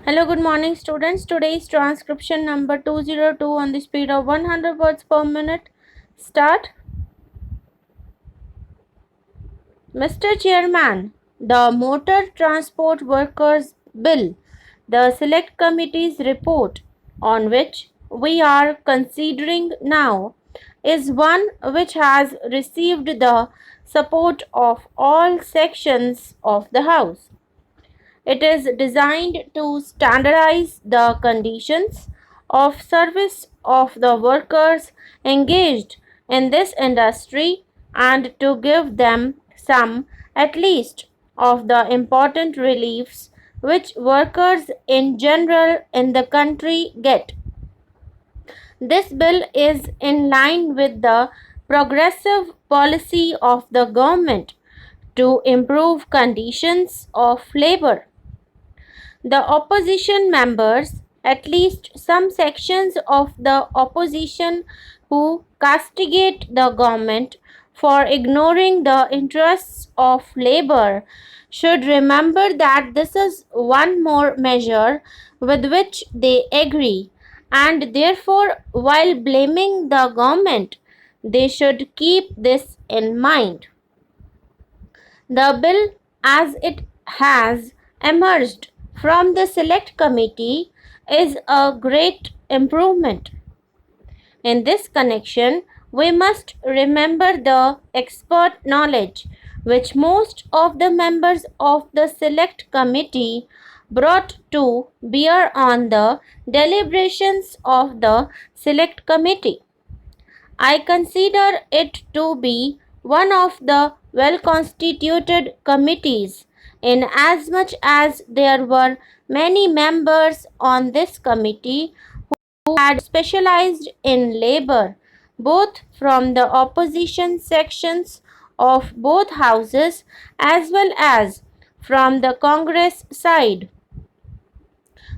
Hello, good morning, students. Today's transcription number 202 on the speed of 100 words per minute. Start. Mr. Chairman, the Motor Transport Workers Bill, the Select Committee's report, on which we are considering now, is one which has received the support of all sections of the House. It is designed to standardize the conditions of service of the workers engaged in this industry and to give them some, at least, of the important reliefs which workers in general in the country get. This bill is in line with the progressive policy of the government to improve conditions of labor. The opposition members, at least some sections of the opposition who castigate the government for ignoring the interests of labor, should remember that this is one more measure with which they agree, and therefore, while blaming the government, they should keep this in mind. The bill, as it has emerged from the Select Committee, is a great improvement. In this connection, we must remember the expert knowledge which most of the members of the Select Committee brought to bear on the deliberations of the Select Committee. I consider it to be one of the well-constituted committees, inasmuch as there were many members on this committee who had specialized in labor, both from the opposition sections of both houses as well as from the Congress side.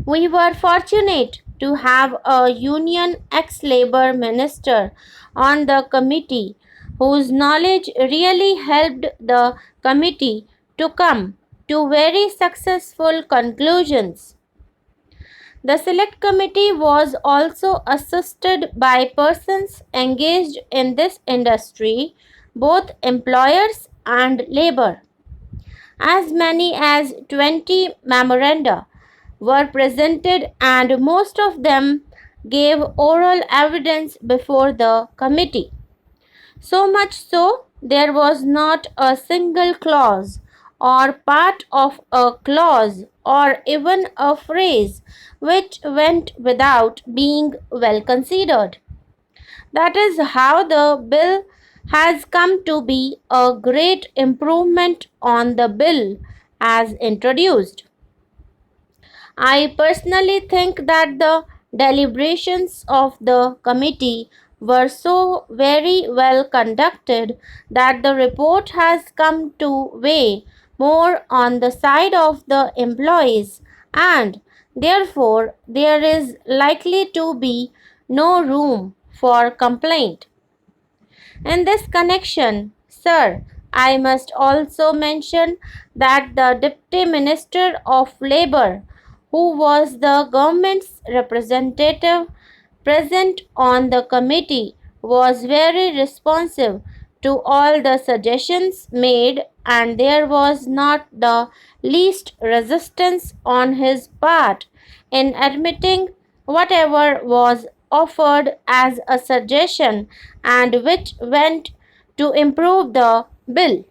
We were fortunate to have a Union ex-Labor minister on the committee whose knowledge really helped the committee to come to very successful conclusions. The Select Committee was also assisted by persons engaged in this industry, both employers and labor. As many as 20 memoranda were presented, and most of them gave oral evidence before the committee. So much so, there was not a single clause or part of a clause or even a phrase which went without being well considered. That is how the bill has come to be a great improvement on the bill as introduced. I personally think that the deliberations of the committee were so very well conducted that the report has come to weigh more on the side of the employees, and therefore there is likely to be no room for complaint. In this connection, sir, I must also mention that the Deputy Minister of Labour, who was the government's representative present on the committee, was very responsive to all the suggestions made, and there was not the least resistance on his part in admitting whatever was offered as a suggestion and which went to improve the bill.